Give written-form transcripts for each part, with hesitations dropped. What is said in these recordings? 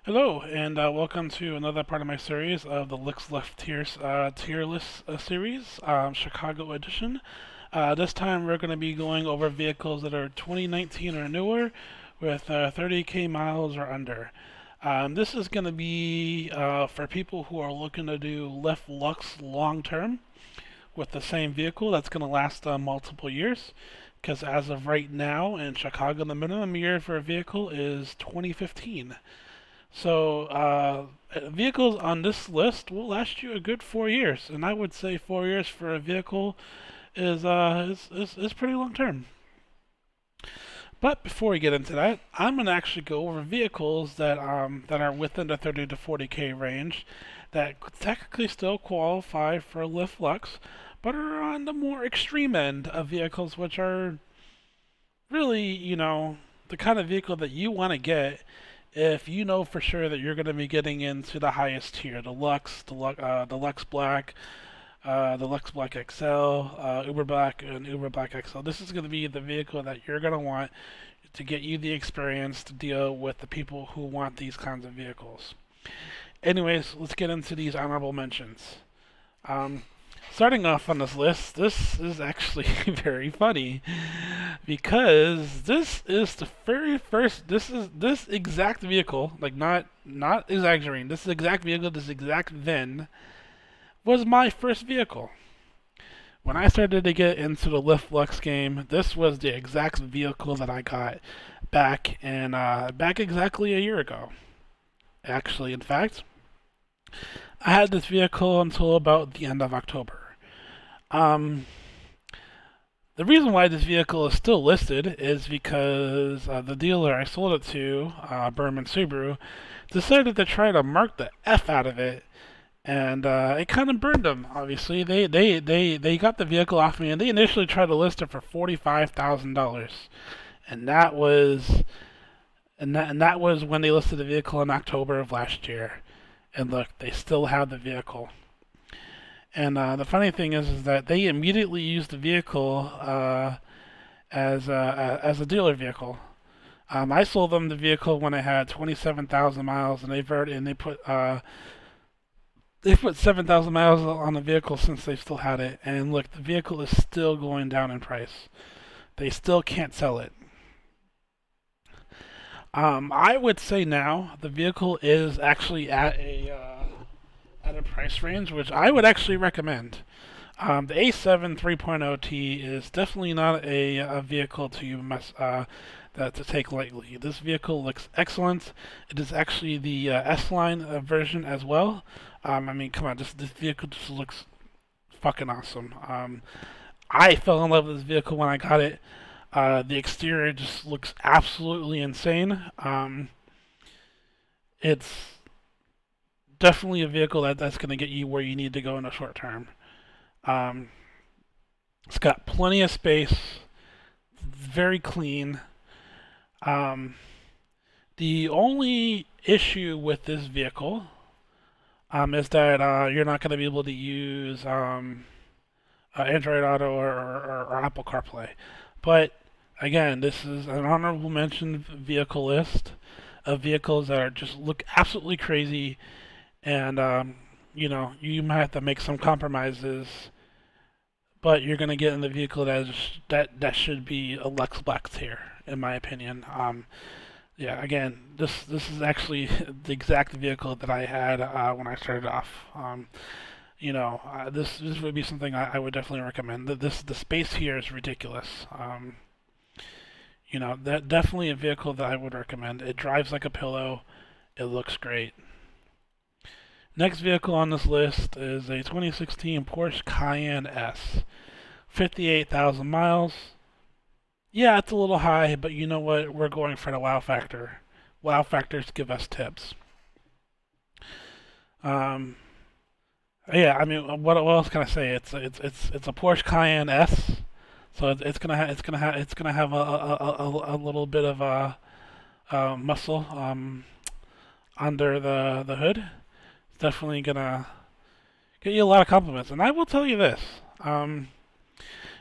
Hello, and welcome to another part of my series of the Lyft tier list series, Chicago edition. This time we're going to be going over vehicles that are 2019 or newer with 30K miles or under. This is going to be for people who are looking to do Lyft Lux long term with the same vehicle that's going to last multiple years. Because as of right now in Chicago, the minimum year for a vehicle is 2015. So, vehicles on this list will last you a good 4 years, and I would say 4 years for a vehicle is pretty long term. But before we get into that, I'm gonna actually go over vehicles that are within the 30 to 40K range that technically still qualify for Lyft Lux, but are on the more extreme end of vehicles, which are really, the kind of vehicle that you want to get if you know for sure that you're going to be getting into the highest tier, the Lux Black, the Lux Black XL, Uber Black, and Uber Black XL. This is going to be the vehicle that you're going to want to get you the experience to deal with the people who want these kinds of vehicles. Anyways, let's get into these honorable mentions. Um, Starting off on this list, this is actually very funny because this is the very first. This exact vehicle, like not exaggerating. This exact vehicle, this exact VIN was my first vehicle. When I started to get into the Lyft Lux game, this was the exact vehicle that I got back exactly a year ago. Actually, in fact, I had this vehicle until about the end of October. Um, the reason why this vehicle is still listed is because the dealer I sold it to, Berman Subaru, decided to try to mark the F out of it, and it kind of burned them. Obviously, they got the vehicle off me, and they initially tried to list it for $45,000, and that was when they listed the vehicle in October of last year. And look, they still have the vehicle. And the funny thing is that they immediately used the vehicle as a dealer vehicle. I sold them the vehicle when it had 27,000 miles, and they put 7,000 miles on the vehicle since they still had it. And look, the vehicle is still going down in price. They still can't sell it. I would say now the vehicle is actually at a price range which I would actually recommend. The A7 3.0T is definitely not a vehicle to take lightly. This vehicle looks excellent. It is actually the S-Line version as well. I mean, come on, this vehicle just looks fucking awesome. I fell in love with this vehicle when I got it. The exterior just looks absolutely insane. It's definitely a vehicle that's going to get you where you need to go in the short term. Um, it's got plenty of space, very clean. Um, the only issue with this vehicle is that you're not going to be able to use Android Auto or Apple CarPlay. But again, this is an honorable mention vehicle list of vehicles that are just look absolutely crazy, and you might have to make some compromises, but you're gonna get in the vehicle that should be a Lux Black tier, in my opinion. Yeah, again, this is actually the exact vehicle that I had when I started off. This would be something I would definitely recommend. The space here is ridiculous. That definitely a vehicle that I would recommend. It drives like a pillow. It looks great. Next vehicle on this list is a 2016 Porsche Cayenne S. 58,000 miles. Yeah, it's a little high, but you know what? We're going for the wow factor. Wow factors give us tips. Um, yeah, I mean, what else can I say? It's a Porsche Cayenne S, so it's gonna have a little bit of muscle under the hood. It's definitely gonna get you a lot of compliments. And I will tell you this: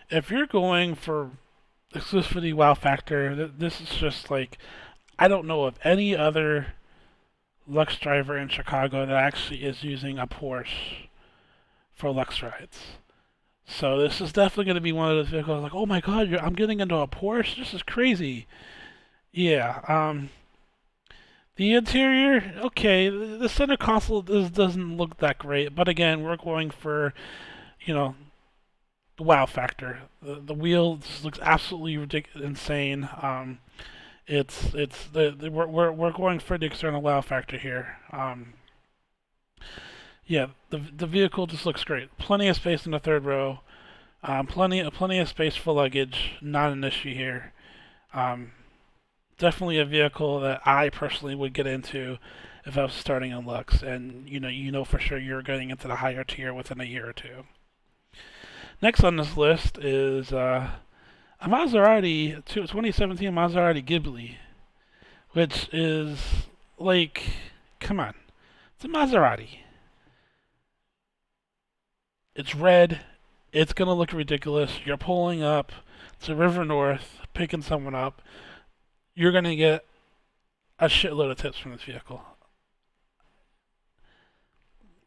if you're going for exclusivity wow factor, this is just like I don't know of any other Lux driver in Chicago that actually is using a Porsche for Lux rides. So this is definitely going to be one of those vehicles like, oh my god, I'm getting into a Porsche. This is crazy. Yeah. The interior, okay. The center console doesn't look that great, but again, we're going for you know the wow factor. The wheel just looks absolutely ridiculous, insane. We're going for the external wow factor here. Yeah, the vehicle just looks great. Plenty of space in the third row. Plenty of space for luggage. Not an issue here. Um, Definitely a vehicle that I personally would get into if I was starting in Lux, and you know for sure you're getting into the higher tier within a year or two. Next on this list is a Maserati 2017 Maserati Ghibli, which is like, come on, it's a Maserati. It's red. It's gonna look ridiculous. You're pulling up to River North, picking someone up. You're gonna get a shitload of tips from this vehicle.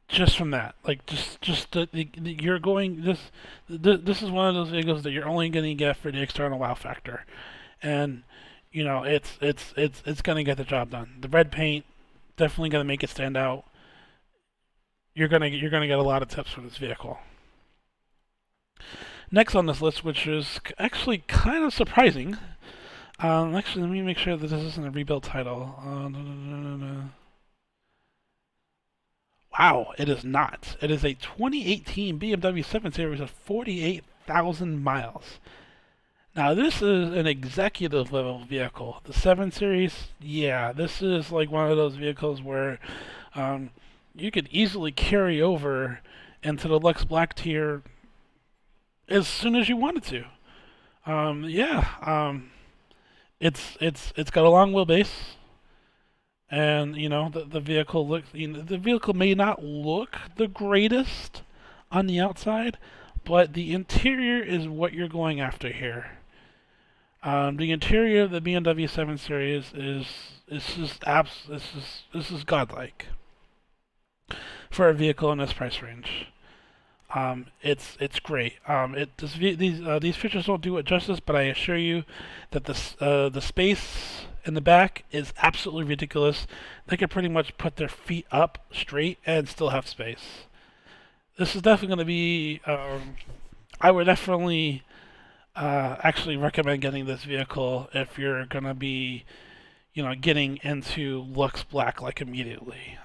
Just from that, like you're going this is one of those vehicles that you're only gonna get for the external wow factor, and it's gonna get the job done. The red paint definitely gonna make it stand out. You're gonna get a lot of tips for this vehicle. Next on this list, which is actually kind of surprising. Actually, let me make sure that this isn't a rebuild title. Wow, it is not. It is a 2018 BMW 7 Series of 48,000 miles. Now, this is an executive level vehicle. The 7 Series, yeah, this is like one of those vehicles where you could easily carry over into the Lux Black tier as soon as you wanted to. Yeah, it's got a long wheelbase, and the vehicle looks. The vehicle may not look the greatest on the outside, but the interior is what you're going after here. The interior of the BMW 7 Series this is godlike for a vehicle in this price range. It's great. These pictures don't do it justice, but I assure you that the space in the back is absolutely ridiculous. They could pretty much put their feet up straight and still have space. This is definitely going to be. I would definitely actually recommend getting this vehicle if you're going to be, getting into Lux Black like immediately.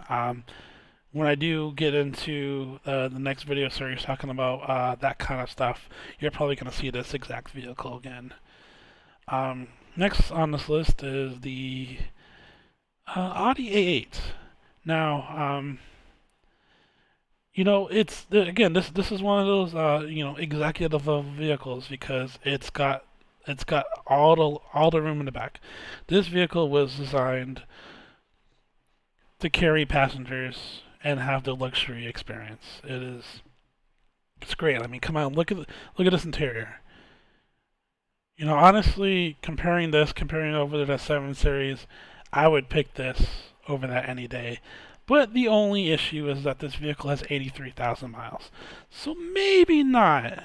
When I do get into the next video series talking about that kind of stuff, you're probably going to see this exact vehicle again. Next on this list is the Audi A8. Now, again, this is one of those executive level vehicles because it's got all the room in the back. This vehicle was designed to carry passengers and have the luxury experience. It's great. I mean, come on, look at this interior. Honestly, comparing over to the 7 Series, I would pick this over that any day. But the only issue is that this vehicle has 83,000 miles. So maybe not.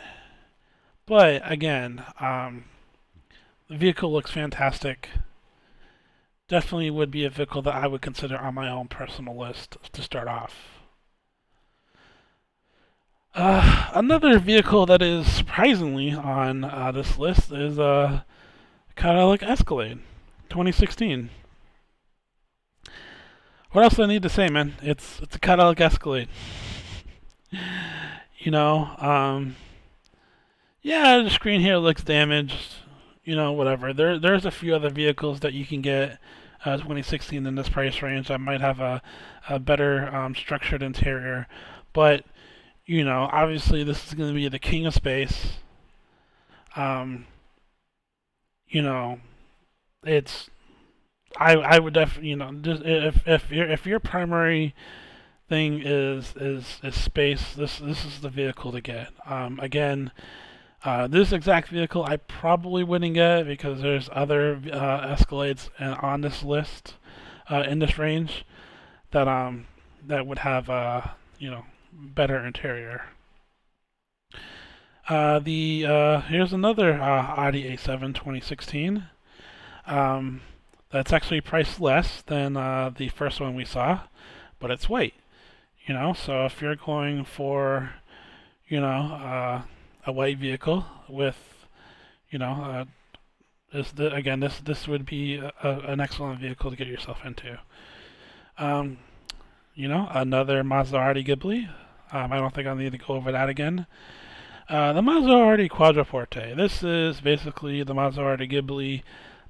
But again, the vehicle looks fantastic. Definitely would be a vehicle that I would consider on my own personal list to start off. Another vehicle that is surprisingly on this list is a Cadillac Escalade, 2016. What else do I need to say, man? It's a Cadillac Escalade. Yeah, the screen here looks damaged. Whatever. There's a few other vehicles that you can get 2016 in this price range that might have a better structured interior, but obviously this is going to be the king of space. It's I would definitely just if your primary thing is space, this is the vehicle to get. Again, this exact vehicle I probably wouldn't get because there's other Escalades on this list in this range that would have better interior. The Here's another Audi A7 2016. Um, that's actually priced less than the first one we saw, but it's white. So if you're going for a white vehicle with you know this would be an excellent vehicle to get yourself into. Um, Another Maserati Ghibli. I don't think I'll need to go over that again. The Maserati Quadriporte. This is basically the Maserati Ghibli,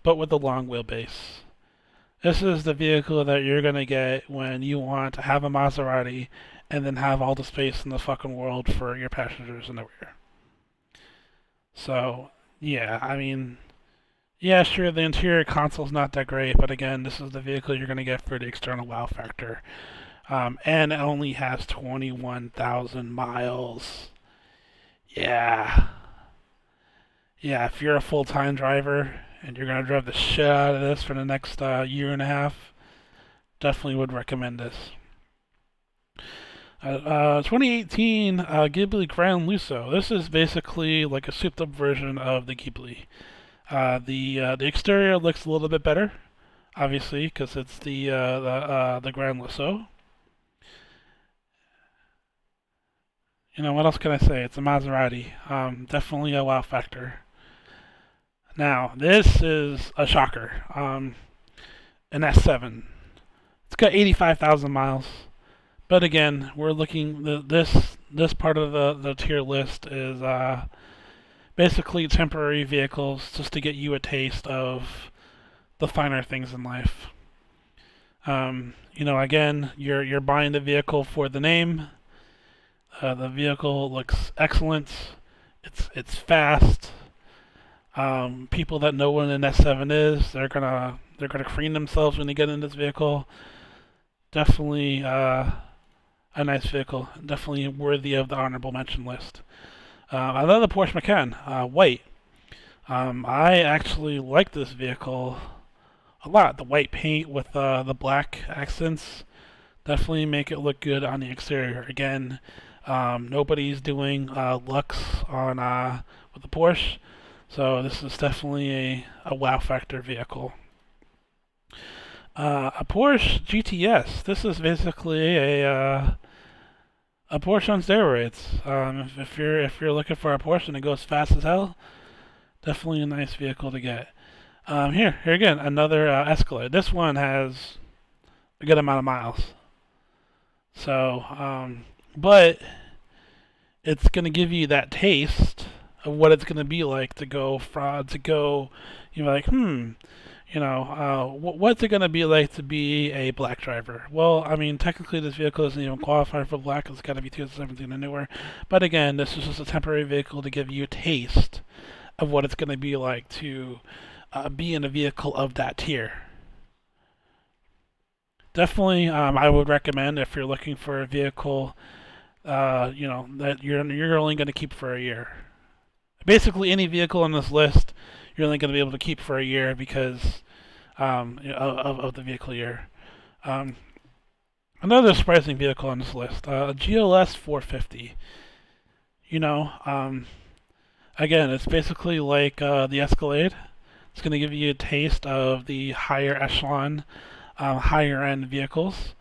but with a long wheelbase. This is the vehicle that you're gonna get when you want to have a Maserati and then have all the space in the fucking world for your passengers in the rear. So, yeah, I mean, yeah, sure, the interior console's not that great, but again, this is the vehicle you're gonna get for the external wow factor. And it only has 21,000 miles. Yeah. Yeah, if you're a full-time driver and you're going to drive the shit out of this for the next year and a half, definitely would recommend this. 2018 Ghibli Grand Lusso. This is basically like a souped-up version of the Ghibli. The exterior looks a little bit better, obviously, because it's the Grand Lusso. What else can I say? It's a Maserati. Definitely a wow factor. Now, this is a shocker. An S7. It's got 85,000 miles. But again, we're looking this part of the tier list is basically temporary vehicles just to get you a taste of the finer things in life. Again, you're buying the vehicle for the name. The vehicle looks excellent. It's fast. People that know what an S7 is, they're gonna cream themselves when they get in this vehicle. Definitely a nice vehicle. Definitely worthy of the honorable mention list. Another Porsche Macan, white. I actually like this vehicle a lot. The white paint with the black accents definitely make it look good on the exterior. Again, nobody's doing Lux on with the Porsche, so this is definitely a wow factor vehicle. A Porsche GTS. This is basically a Porsche on steroids. If you're looking for a Porsche and it goes fast as hell, definitely a nice vehicle to get. Here again, another Escalade. This one has a good amount of miles. So, but it's going to give you that taste of what it's going to be like to go like, what's it going to be like to be a black driver? Well, I mean, technically this vehicle doesn't even qualify for black. It's got to be 2017 and newer. But again, this is just a temporary vehicle to give you a taste of what it's going to be like to be in a vehicle of that tier. Definitely, I would recommend if you're looking for a vehicle, that you're only going to keep for a year. Basically, any vehicle on this list, you're only going to be able to keep for a year because of the vehicle year. Another surprising vehicle on this list, a GLS 450. Again, it's basically like the Escalade. It's going to give you a taste of the higher echelon, higher end vehicles.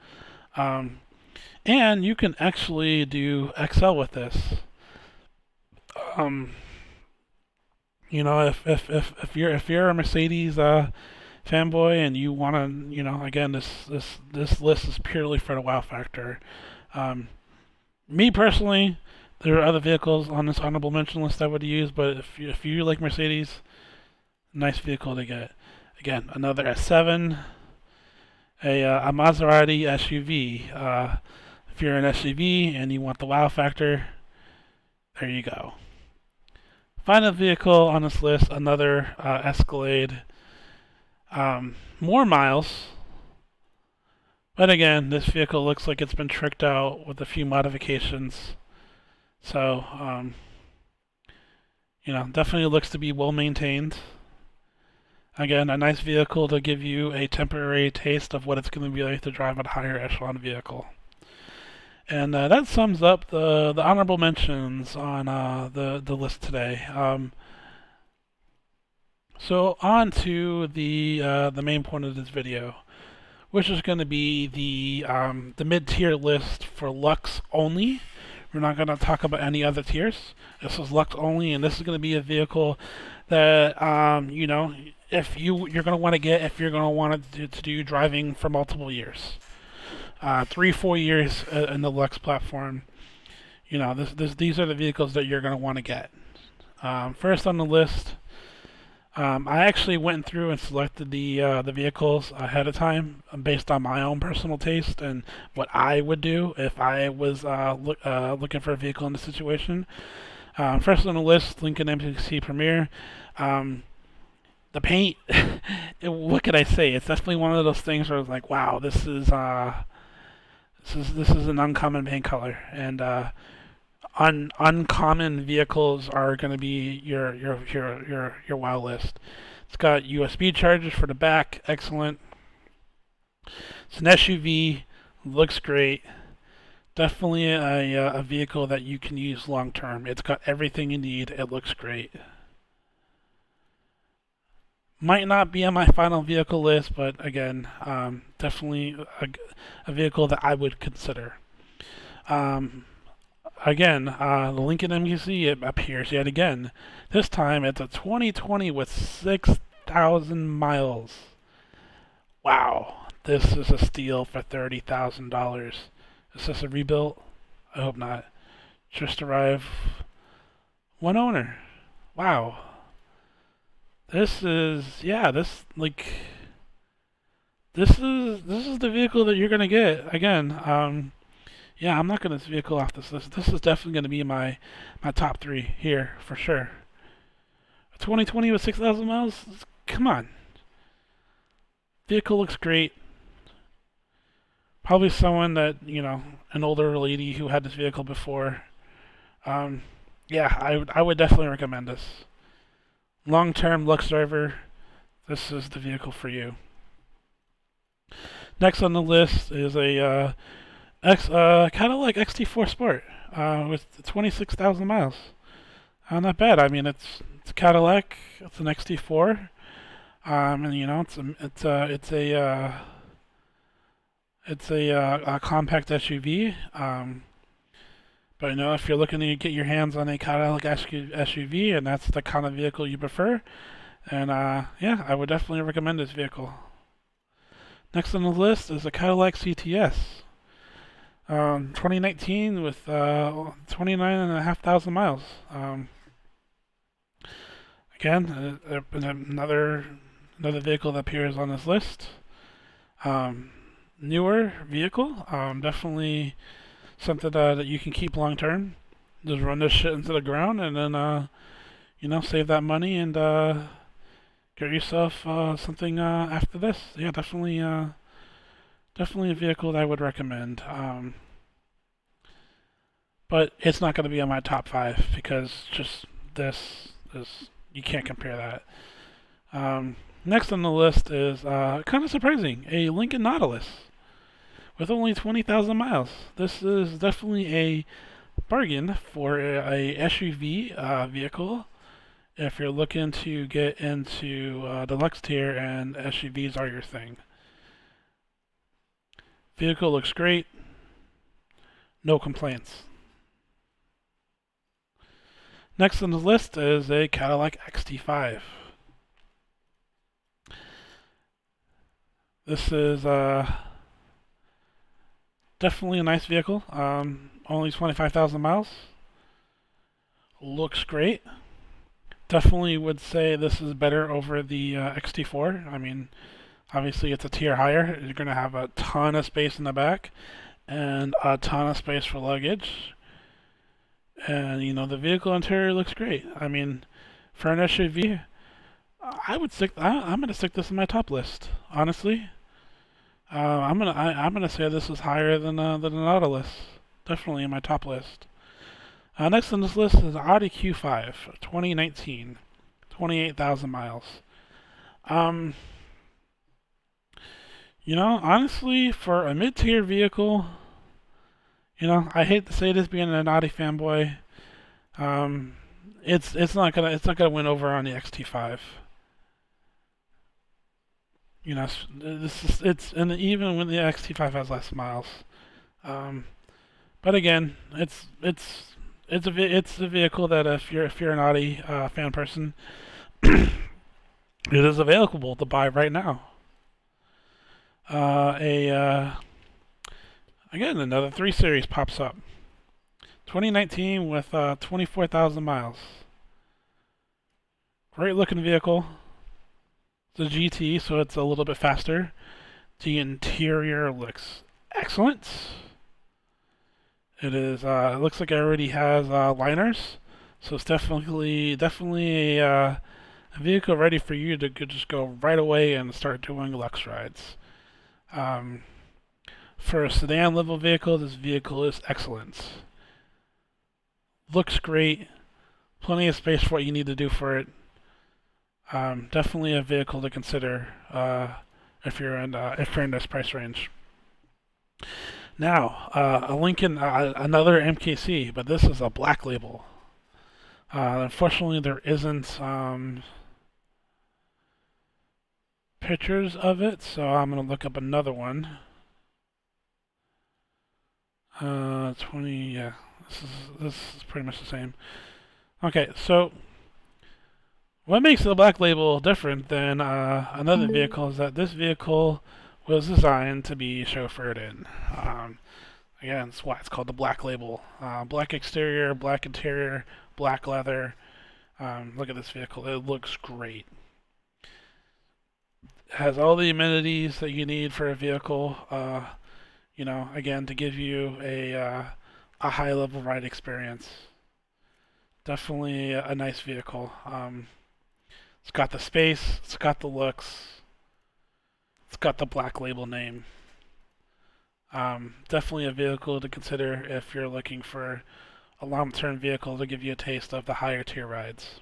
And you can actually do XL with this. If you're a Mercedes fanboy and you want to, again, this list is purely for the wow factor. Me personally, there are other vehicles on this honorable mention list I would use, but if you like Mercedes, nice vehicle to get. Again, another S7, a Maserati SUV. If you're an SUV and you want the wow factor, there you go. Final vehicle on this list, another Escalade. More miles. But again, this vehicle looks like it's been tricked out with a few modifications. So, definitely looks to be well maintained. Again, a nice vehicle to give you a temporary taste of what it's going to be like to drive a higher echelon vehicle. And that sums up the honorable mentions on the list today. So on to the main point of this video, which is going to be the mid-tier list for Lux only. We're not going to talk about any other tiers. This is Lux only, and this is going to be a vehicle that you know, if you're going to want to get if you're going to want to do driving for multiple years, 3-4 years in the Lux platform. You know, these are the vehicles that you're going to want to get. First on the list, I actually went through and selected the vehicles ahead of time based on my own personal taste and what I would do if I was looking for a vehicle in this situation. First on the list, Lincoln MPC Premier. The paint, what could I say? It's definitely one of those things where it's like, wow, this is an uncommon paint color, and uncommon vehicles are going to be your wow list. It's got USB chargers for the back, excellent. It's an SUV, looks great. Definitely a vehicle that you can use long term. It's got everything you need. It looks great. Might not be on my final vehicle list, but again, definitely a vehicle that I would consider. Again, the Lincoln MPC, it appears yet again. This time it's a 2020 with 6,000 miles. Wow, this is a steal for $30,000. Is this a rebuilt? I hope not. Just arrived. One owner. Wow. This is, yeah, this is the vehicle that you're gonna get. Again, yeah, I'm not gonna vehicle off this list. This is definitely gonna be my top 3 here for sure. 2020 with 6,000 miles. Come on. Vehicle looks great. Probably someone that, you know, an older lady who had this vehicle before. Yeah, I would definitely recommend this. Long-term Lux driver, this is the vehicle for you. Next on the list is a Cadillac XT4 Sport with 26,000 miles. Not bad. I mean, it's Cadillac. It's an XT4, and you know, it's a compact SUV. But you know, if you're looking to get your hands on a Cadillac SUV and that's the kind of vehicle you prefer, and yeah, I would definitely recommend this vehicle. Next on the list is a Cadillac CTS. 2019 with 29,500 miles. Again, another vehicle that appears on this list. Newer vehicle, definitely something that you can keep long term. Just run this shit into the ground and then, you know, save that money and get yourself something after this. Yeah, definitely a vehicle that I would recommend. But it's not going to be on my top 5 because just this you can't compare that. Next on the list is kind of surprising, a Lincoln Nautilus with only 20,000 miles. This is definitely a bargain for a SUV vehicle if you're looking to get into the Lux tier and SUVs are your thing. Vehicle looks great. No complaints. Next on the list is a Cadillac XT5. This is definitely a nice vehicle. Only 25,000 miles. Looks great. Definitely would say this is better over the XT4. I mean, obviously it's a tier higher. You're going to have a ton of space in the back and a ton of space for luggage. And, you know, the vehicle interior looks great. I mean, for an SUV, I'm gonna stick this in my top list. Honestly, I'm gonna say this is higher than the Nautilus. Definitely in my top list. Next on this list is Audi Q5, 2019, 28,000 miles. Um, honestly, for a mid-tier vehicle, I hate to say this, being an Audi fanboy, um, it's not gonna win over on the XT5. This is it's and even when the XT5 has less miles. Um, but again, it's a vehicle that if you're an Audi fan person, it is available to buy right now. A Again, another 3 Series pops up. 2019 with 24,000 miles. Great looking vehicle. It's a GT, so it's a little bit faster. The interior looks excellent. It looks like it already has liners, so it's definitely a vehicle ready for you to just go right away and start doing Lux rides. Um, for a sedan level vehicle, this vehicle is excellent. Looks great. Plenty of space for what you need to do for it. Definitely a vehicle to consider if you're in this price range. Now, a Lincoln, another MKC, but this is a black label. Unfortunately, there isn't pictures of it, so I'm gonna look up another one. 20, yeah, this is pretty much the same. Okay, so what makes the black label different than another vehicle is that this vehicle was designed to be chauffeured in. Again, that's why it's called the black label. Black exterior, black interior, black leather. Look at this vehicle. It looks great. It has all the amenities that you need for a vehicle. Again, to give you a high level ride experience. Definitely a nice vehicle. It's got the space, it's got the looks, it's got the black label name. Definitely a vehicle to consider if you're looking for a long-term vehicle to give you a taste of the higher tier rides.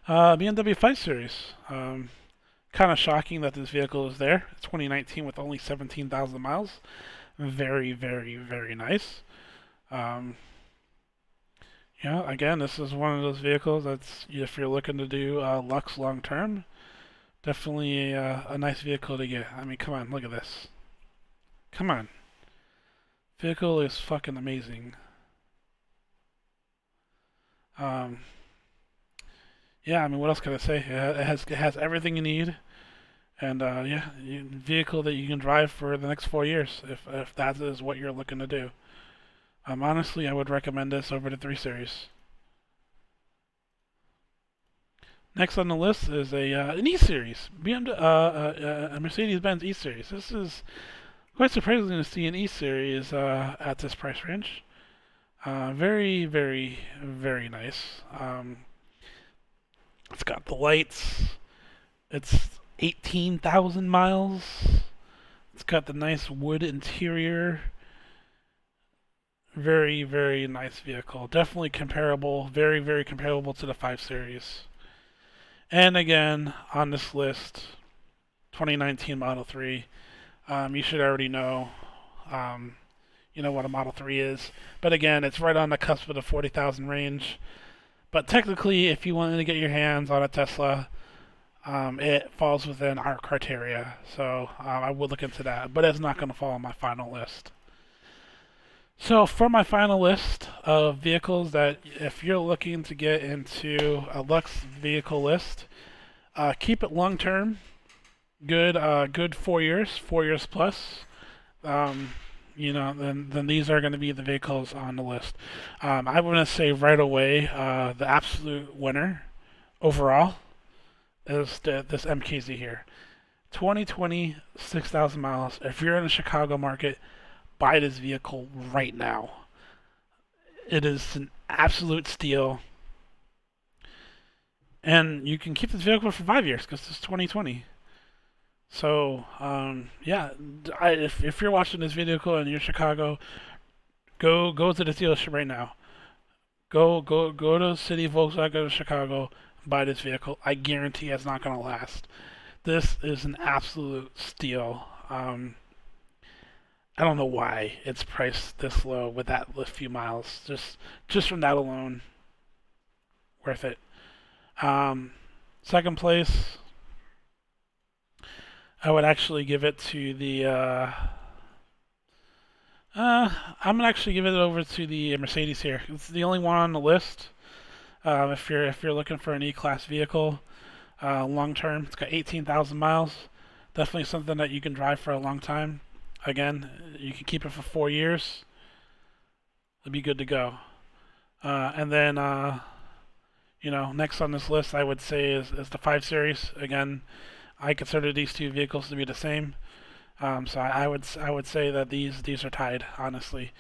BMW 5 Series. Kind of shocking that this vehicle is there. It's 2019 with only 17,000 miles. Very, very, very nice. Again, this is one of those vehicles that's, if you're looking to do Lux long term, definitely a nice vehicle to get. I mean, come on, look at this. Come on. Vehicle is fucking amazing. Yeah, I mean, what else can I say? It has everything you need, and yeah, vehicle that you can drive for the next 4 years if that is what you're looking to do. Honestly, I would recommend this over the 3 Series. Next on the list is an E Series, a Mercedes-Benz E Series. This is quite surprising to see an E Series at this price range. Very, very, very nice. It's got the lights. It's 18,000 miles. It's got the nice wood interior. Very, very nice vehicle. Definitely comparable, very, very comparable to the 5 Series. And again, on this list, 2019 Model 3. You should already know, what a Model 3 is. But again, it's right on the cusp of the 40,000 range. But technically, if you wanted to get your hands on a Tesla, it falls within our criteria. So I would look into that. But it's not going to fall on my final list. So for my final list of vehicles that if you're looking to get into a Lux vehicle list, keep it long term. Good 4 years, 4 years plus. Then these are going to be the vehicles on the list. I want to say right away, the absolute winner overall is this MKZ here. 2020, 6,000 miles. If you're in the Chicago market, buy this vehicle right now. It is an absolute steal. And you can keep this vehicle for 5 years because it's 2020. So, yeah, if you're watching this vehicle and you're in Chicago, go to the dealership right now. Go to City Volkswagen of Chicago, buy this vehicle. I guarantee it's not going to last. This is an absolute steal. I don't know why it's priced this low with that few miles. Just from that alone, worth it. Um, Second place, I would actually give it to the. I'm gonna actually give it over to the Mercedes here. It's the only one on the list. If you're looking for an E-Class vehicle, long term, it's got 18,000 miles. Definitely something that you can drive for a long time. Again, you can keep it for 4 years. It'll be good to go. And then, next on this list, I would say is the 5 Series. Again, I consider these two vehicles to be the same. So I would say that these are tied, honestly.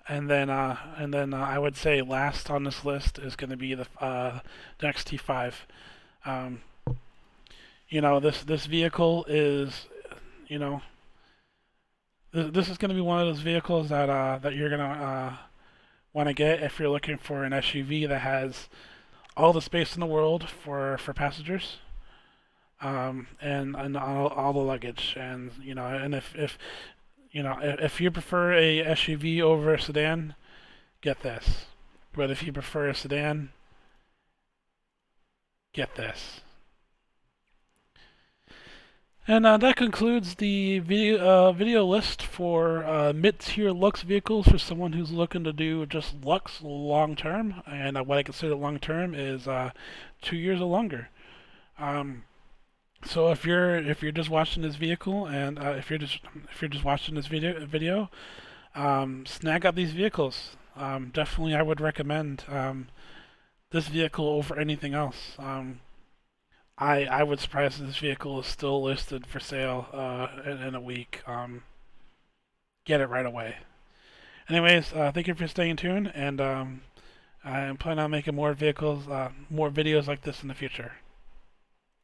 And then I would say last on this list is going to be the XT5. Um, this vehicle is, you know, this is going to be one of those vehicles that you're going to want to get if you're looking for an SUV that has all the space in the world for passengers, and all the luggage, and if you prefer a SUV over a sedan, get this. But if you prefer a sedan, get this. And that concludes the video list for mid-tier Lux vehicles for someone who's looking to do just Lux long term. And what I consider long term is 2 years or longer. So if you're just watching this vehicle, and if you're just watching this video, snag up these vehicles. Definitely, I would recommend this vehicle over anything else. I would surprise if this vehicle is still listed for sale in a week. Get it right away. Anyways, thank you for staying tuned, and I plan on making more videos like this in the future.